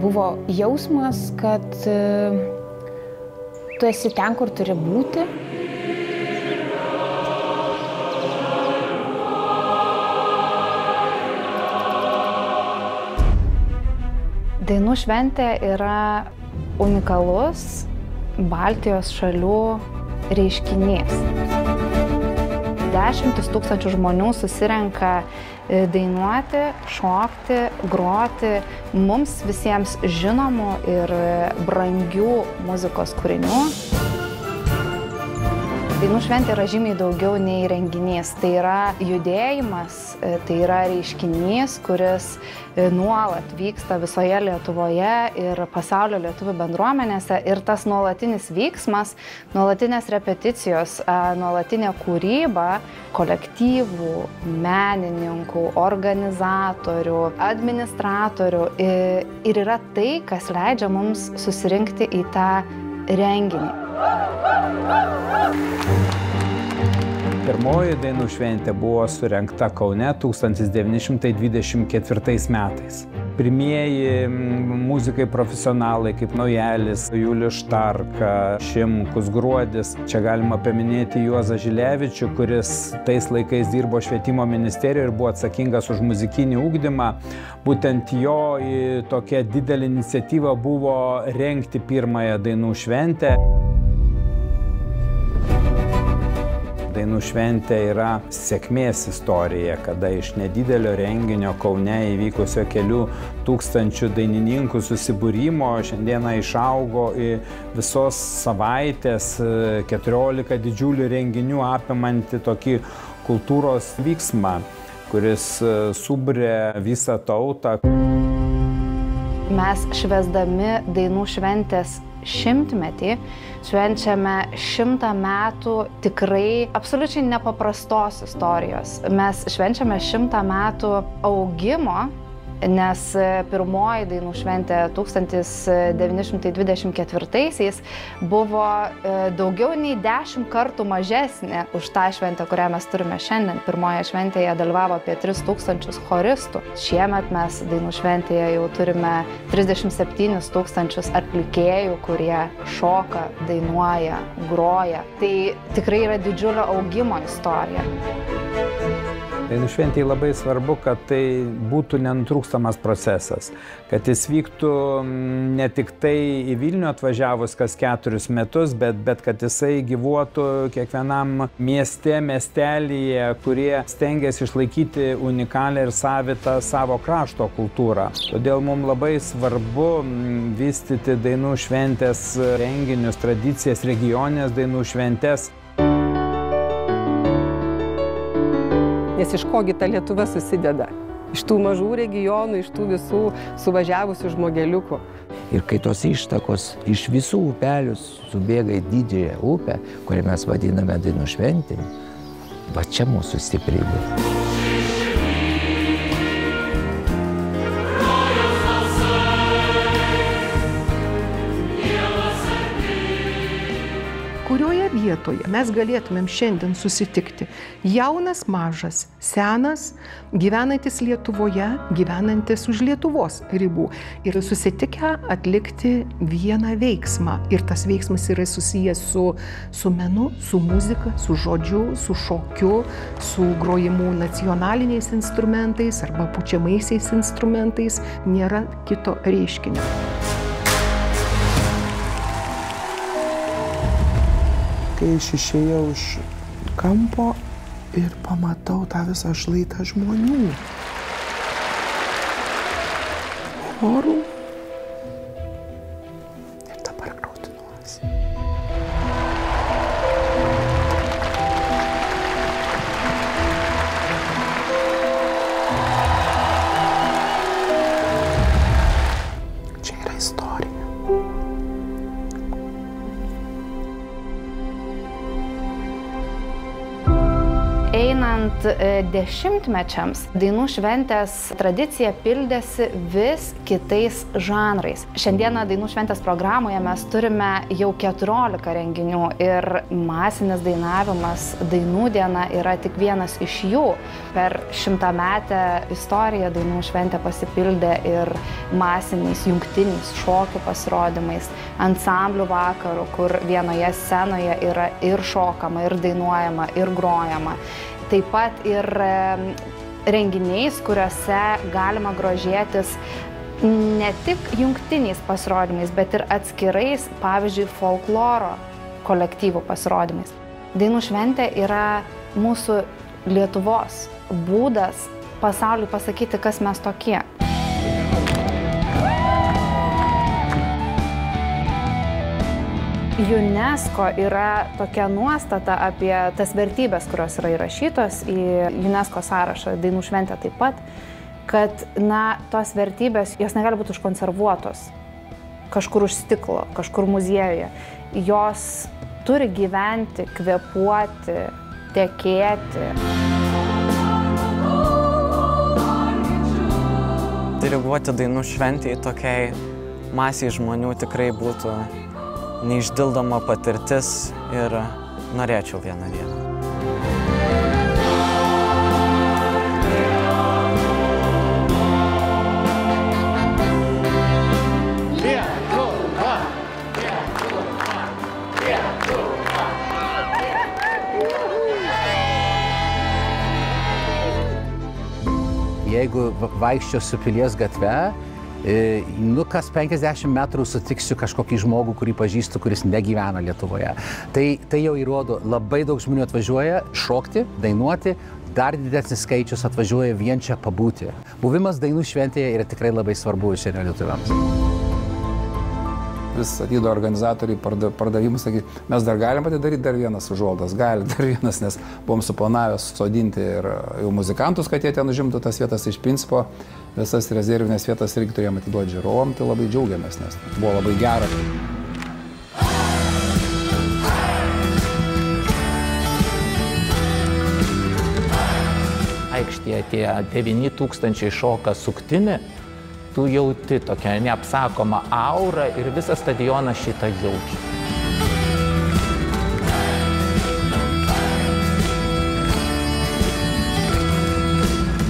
buvo jausmas, kad tu esi ten, kur turi būti. Dainų šventė yra unikalus Baltijos šalių reiškinys. 10 000 žmonių susirenka dainuoti, šokti, groti mums visiems žinomų ir brangių muzikos kūrinių. Dainų šventė yra žymiai daugiau nei renginys. Tai yra judėjimas, tai yra reiškinys, kuris nuolat vyksta visoje Lietuvoje ir pasaulio lietuvių bendruomenėse. Ir tas nuolatinis vyksmas, nuolatinės repeticijos, nuolatinė kūryba kolektyvų, menininkų, organizatorių, administratorių ir yra tai, kas leidžia mums susirinkti į tą renginį. Pirmoji dainų šventė buvo surengta Kaune 1924 metais. Pirmieji muzikai profesionalai kaip Naujalis, Julius Štarka, Šimkus, Gruodis. Čia galima paminėti Juozą Žilevičių, kuris tais laikais dirbo švietimo ministerijoje ir buvo atsakingas už muzikinį ugdymą. Būtent jo tokia didelė iniciatyva buvo rengti pirmąją dainų šventę. Dainų šventė yra sėkmės istorija, kada iš nedidelio renginio Kaune įvykusio kelių tūkstančių dainininkų susibūrimo šiandieną išaugo į visos savaitės 14 didžiulių renginių apimantį tokį kultūros vyksmą, kuris suburia visą tautą. Mes švęsdami dainų šventės 100-metį švenčiame 100 metų tikrai absoliučiai nepaprastos istorijos. Mes švenčiame 100 metų augimo, nes pirmoji dainų šventė 1924-aisiais buvo daugiau nei 10 kartų mažesnė už tą šventę, kurią mes turime šiandien. Pirmoje šventėje dalyvavo apie 3000 choristų. Šiemet mes dainų šventėje jau turime 37 000 atlikėjų, kurie šoka, dainuoja, groja. Tai tikrai yra didžiulio augimo istorija. Dainų šventėje labai svarbu, kad tai būtų nenutrūkstamas procesas, kad jis vyktų ne tik tai į Vilnių atvažiavus kas 4 metus, bet kad jisai gyvuotų kiekvienam mieste, miestelyje, kurie stengiasi išlaikyti unikalią ir savitą savo krašto kultūrą. Todėl mums labai svarbu vystyti dainų šventės renginius, tradicijas, regioninės dainų šventės. Nes iš kogi ta Lietuva susideda? Iš tų mažų regionų, iš tų visų suvažiavusių žmogeliukų. Ir kai tos ištakos iš visų upelių subėga į didžiąją upę, kurią mes vadiname dainų šventėm, va čia mūsų stiprybė. Kurioje vietoje mes galėtumėm šiandien susitikti jaunas, mažas, senas, gyvenantis Lietuvoje, gyvenantis už Lietuvos ribų ir susitikę atlikti vieną veiksmą. Ir tas veiksmas yra susijęs su menu, su muzika, su žodžiu, su šokiu, su grojimu nacionaliniais instrumentais arba pučiamaisiais instrumentais. Nėra kito reiškinio. Kai aš išėjau iš kampo ir pamatau tą visą šlaitą žmonių. Chorų. Ir dabar graudinuosi. Čia yra istorija. Einant bėgant dešimtmečiams dainų šventės tradicija pildėsi vis kitais žanrais. Šiandieną dainų šventės programoje mes turime jau 14 renginių ir masinis dainavimas, dainų diena yra tik vienas iš jų. Per 100-metę istoriją dainų šventė pasipildė ir masiniais jungtiniais šokių pasirodymais, ansamblių vakarų, kur vienoje scenoje yra ir šokama, ir dainuojama, ir grojama. Taip pat ir renginiais, kuriuose galima grožėtis ne tik jungtiniais pasirodymais, bet ir atskirais, pavyzdžiui, folkloro kolektyvų pasirodymais. Dainų šventė yra mūsų Lietuvos būdas pasauliui pasakyti, kas mes tokie. UNESCO yra tokia nuostata apie tas vertybės, kurios yra įrašytos į UNESCO sąrašą, dainų šventę taip pat, kad, tos vertybės, jos negali būti užkonservuotos kažkur už stiklo, kažkur muziejuje. Jos turi gyventi, kvėpuoti, tekėti. Diriguoti dainų šventėje tokiai masiai žmonių tikrai būtų neišdildoma patirtis ir norėčiau vieną dieną. Jeigu vaikščiosiu Pilies gatve, kas 50 metrų sutiksiu kažkokį žmogų, kurį pažįstu, kuris negyvena Lietuvoje. Tai jau įrodo, labai daug žmonių atvažiuoja šokti, dainuoti, dar didesnis skaičius atvažiuoja vien čia pabūti. Buvimas dainų šventėje yra tikrai labai svarbu šiandien lietuviams. Vis ateidavo organizatoriai pardavimus, sakė, mes dar galim atidaryti dar vienas užuolaidas, gali dar vienas, nes buvom suplanavę sodinti ir jau muzikantus, kad jie ten užimtų tas vietas. Iš principo visas rezervinės vietas irgi turėjom atiduoti žiūrovam, tai labai džiaugiamės, nes buvo labai gera. Aikštėje tie 9000 šoka suktinį, tu jauti tokią neapsakomą aurą ir visas stadionas šitą jaučia.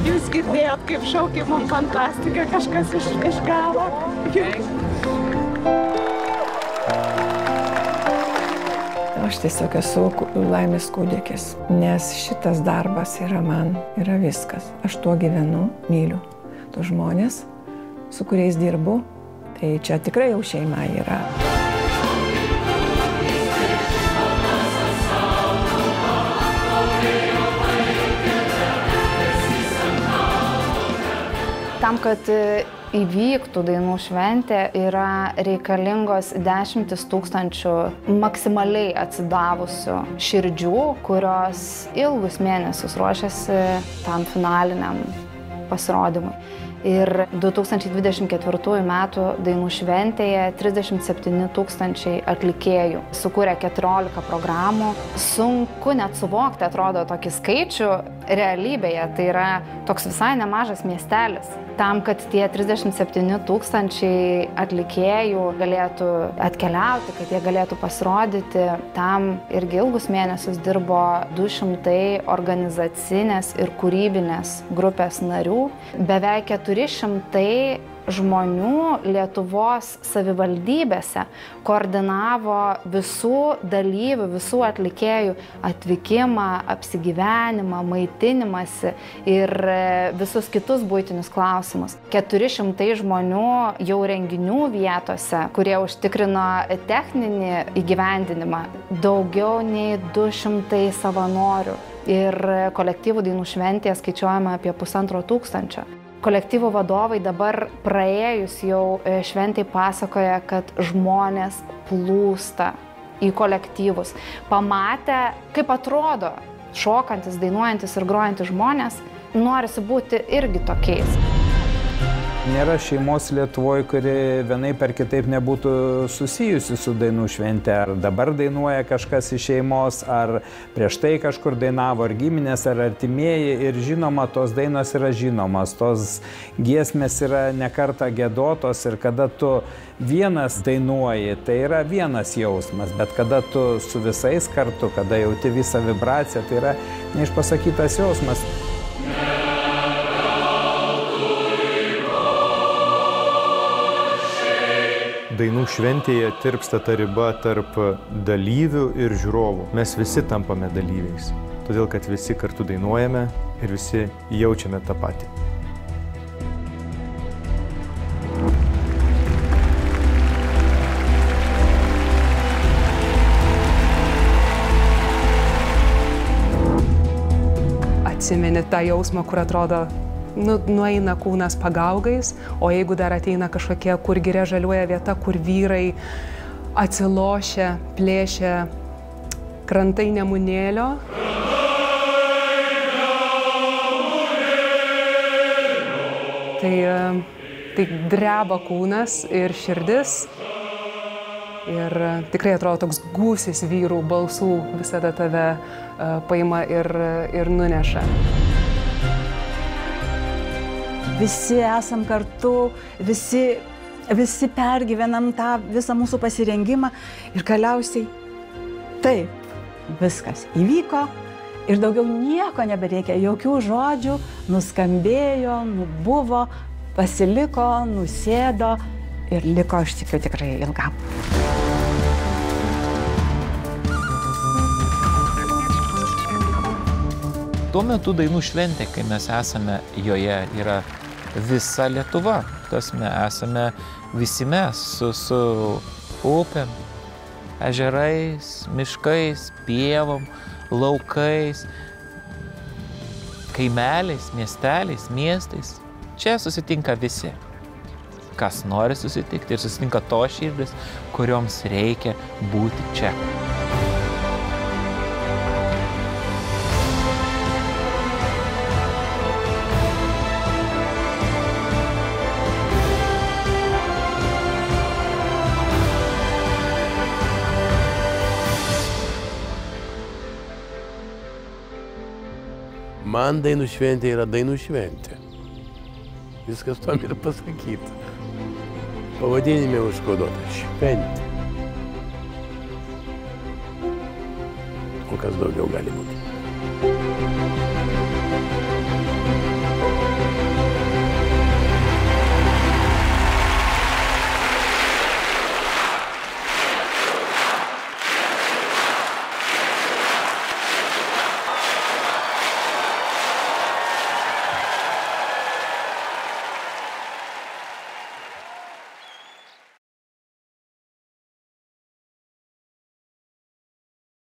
Jūs girdėjot, kaip šaukė man fantastika, kažkas išgavo. Aš tiesiog esu laimės kūdikis, nes šitas darbas yra man, yra viskas. Aš tuo gyvenu, myliu tuos žmonės, su kuriais dirbu, tai čia tikrai jau šeima yra. Tam, kad įvyktų dainų šventė, yra reikalingos 10 000 maksimaliai atsidavusių širdžių, kurios ilgus mėnesius ruošiasi tam finaliniam pasirodymui. Ir 2024 metų dainų šventėje 37 000 atlikėjų sukūrė 14 programų. Sunku net suvokti, atrodo, tokį skaičių. Realybėje tai yra toks visai nemažas miestelis. Tam, kad tie 37 000 atlikėjų galėtų atkeliauti, kad jie galėtų pasirodyti, tam irgi ilgus mėnesius dirbo 200 organizacinės ir kūrybinės grupės narių. Beveik 400 žmonių Lietuvos savivaldybėse koordinavo visų dalyvių, visų atlikėjų atvykimą, apsigyvenimą, maitinimąsi ir visus kitus buitinius klausimus. 400 žmonių jau renginių vietose, kurie užtikrino techninį įgyvendinimą, daugiau nei 200 savanorių ir kolektyvų dainų šventėje skaičiuojama apie 1500. Kolektyvų vadovai dabar praėjus jau šventai pasakoja, kad žmonės plūsta į kolektyvus. Pamatę, kaip atrodo šokantis, dainuojantis ir grojantis žmonės, norisi būti irgi tokiais. Nėra šeimos Lietuvoje, kuri vienaip ar kitaip nebūtų susijusi su dainų švente. Ar dabar dainuoja kažkas iš šeimos, ar prieš tai kažkur dainavo, ar giminės, ar artimieji. Ir žinoma, tos dainos yra žinomas, tos giesmės yra nekartą giedotos. Ir kada tu vienas dainuoji, tai yra vienas jausmas. Bet kada tu su visais kartu, kada jauti visą vibraciją, tai yra neišpasakytas jausmas. Dainų šventėje tirpsta ta riba tarp dalyvių ir žiūrovų. Mes visi tampame dalyviais, todėl kad visi kartu dainuojame ir visi jaučiame tą patį. Atsimeni tą jausmą, kur atrodo, nueina kūnas pagaugais, o jeigu dar ateina kažkokie, kur giria žaliuoja vieta, kur vyrai atsilošia, plėšia krantai Nemunėlio. Tai dreba kūnas ir širdis. Ir tikrai atrodo toks gūsis vyrų balsų visada tave paima ir nuneša. Visi esam kartu, visi pergyvenam tą visą mūsų pasirengimą ir galiausiai taip, viskas įvyko ir daugiau nieko nebereikia, jokių žodžių, nuskambėjo, nubuvo, pasiliko, nusėdo ir liko, aš tikiu, tikrai ilgam. Tuo metu dainų šventė, kai mes esame joje, yra visa Lietuva. Tas mes esame visi mes su upėm, ežerais, miškais, pievom, laukais, kaimeliais, miesteliais, miestais. Čia susitinka visi, kas nori susitikti ir susitinka tos širdis, kurioms reikia būti čia. Man dainų šventė yra dainų šventė. Viskas tom yra pasakyta. Pavadinime užkoduota šventė. O kas daugiau gali būti?